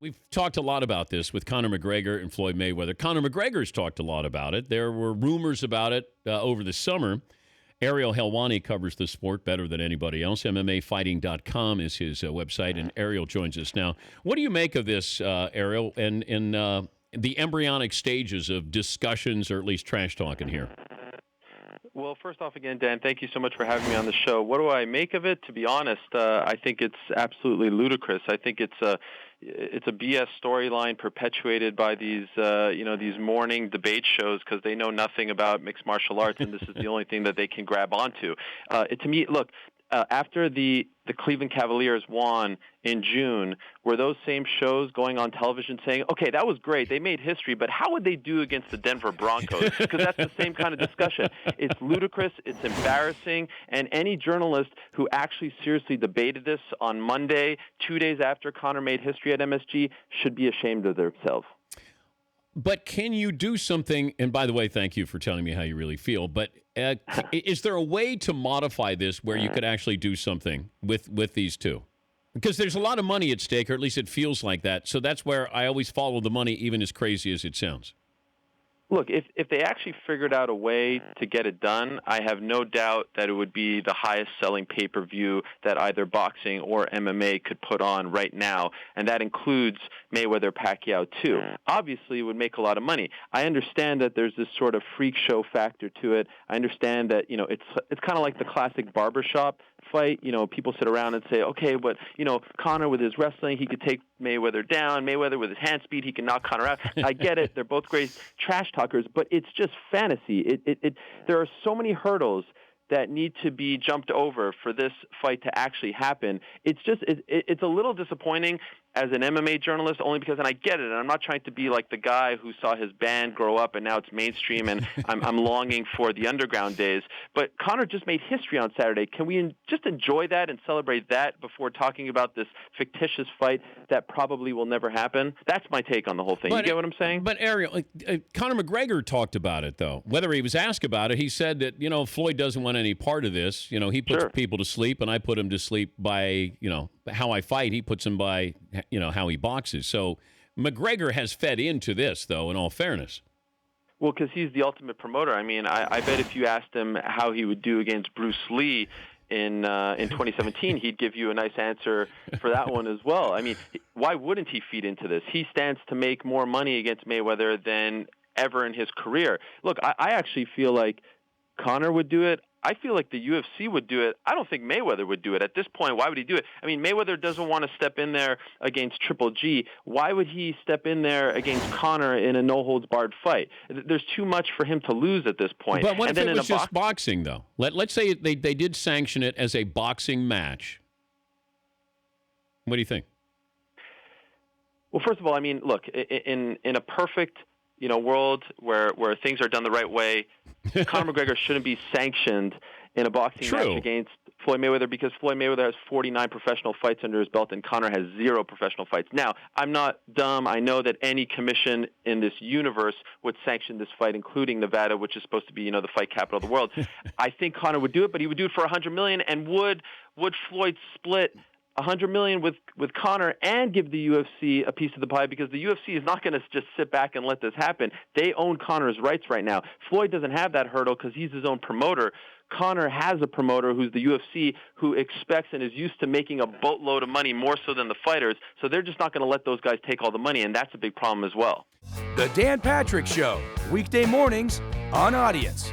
we've talked a lot about this with Conor McGregor and Floyd Mayweather. Conor McGregor's talked a lot about it. There were rumors about it over the summer. Ariel Helwani covers the sport better than anybody else. MMAfighting.com is his website, and Ariel joins us now. What do you make of this, Ariel, and in the embryonic stages of discussions, or at least trash talking here? Well, first off, again, Dan, thank you so much for having me on the show. What do I make of it? To be honest, I think it's absolutely ludicrous. I think it's a BS storyline perpetuated by these these morning debate shows because they know nothing about mixed martial arts, and this is the only thing that they can grab onto. To me, look, after the Cleveland Cavaliers won in June, were those same shows going on television saying, okay, that was great, they made history, but how would they do against the Denver Broncos? Because that's the same kind of discussion. It's ludicrous, it's embarrassing, and any journalist who actually seriously debated this on Monday, 2 days after Conor made history at MSG, should be ashamed of themselves. But can you do something, and by the way, thank you for telling me how you really feel, but is there a way to modify this where you could actually do something with these two? Because there's a lot of money at stake, or at least it feels like that, so that's where I always follow the money, even as crazy as it sounds. Look, if they actually figured out a way to get it done, I have no doubt that it would be the highest-selling pay-per-view that either boxing or MMA could put on right now, and that includes Mayweather-Pacquiao, too. Obviously, it would make a lot of money. I understand that there's this sort of freak show factor to it. I understand that, it's kind of like the classic barbershop fight. People sit around and say, okay, but, Conor with his wrestling, he could take Mayweather down. Mayweather with his hand speed, he can knock Conor out. I get it. They're both great trash talkers, but it's just fantasy. There are so many hurdles that need to be jumped over for this fight to actually happen. It's a little disappointing as an MMA journalist, only because, and I get it, and I'm not trying to be like the guy who saw his band grow up and now it's mainstream, and I'm longing for the underground days. But Conor just made history on Saturday. Can we just enjoy that and celebrate that before talking about this fictitious fight that probably will never happen? That's my take on the whole thing. You get what I'm saying? But Ariel, Conor McGregor talked about it, though. Whether he was asked about it, he said that, Floyd doesn't want any part of this. He puts people to sleep, and I put him to sleep by, how I fight. He puts him by, how he boxes. So McGregor has fed into this, though, in all fairness. Well, because he's the ultimate promoter. I mean, I bet if you asked him how he would do against Bruce Lee in 2017, he'd give you a nice answer for that one as well. I mean, why wouldn't he feed into this? He stands to make more money against Mayweather than ever in his career. Look, I actually feel like Conor would do it. I feel like the UFC would do it. I don't think Mayweather would do it. At this point, why would he do it? I mean, Mayweather doesn't want to step in there against Triple G. Why would he step in there against Conor in a no-holds-barred fight? There's too much for him to lose at this point. But what if it was just boxing, though? Let's say they did sanction it as a boxing match. What do you think? Well, first of all, I mean, look, in a perfect world where things are done the right way, Conor McGregor shouldn't be sanctioned in a boxing match against Floyd Mayweather, because Floyd Mayweather has 49 professional fights under his belt and Conor has 0 professional fights. Now, I'm not dumb. I know that any commission in this universe would sanction this fight, including Nevada, which is supposed to be, the fight capital of the world. I think Conor would do it, but he would do it for $100 million. And would Floyd split $100 million with Conor and give the UFC a piece of the pie? Because the UFC is not going to just sit back and let this happen. They own Conor's rights right now. Floyd doesn't have that hurdle because he's his own promoter. Conor has a promoter who's the UFC, who expects and is used to making a boatload of money, more so than the fighters. So they're just not going to let those guys take all the money, and that's a big problem as well. The Dan Patrick Show, weekday mornings on Audience.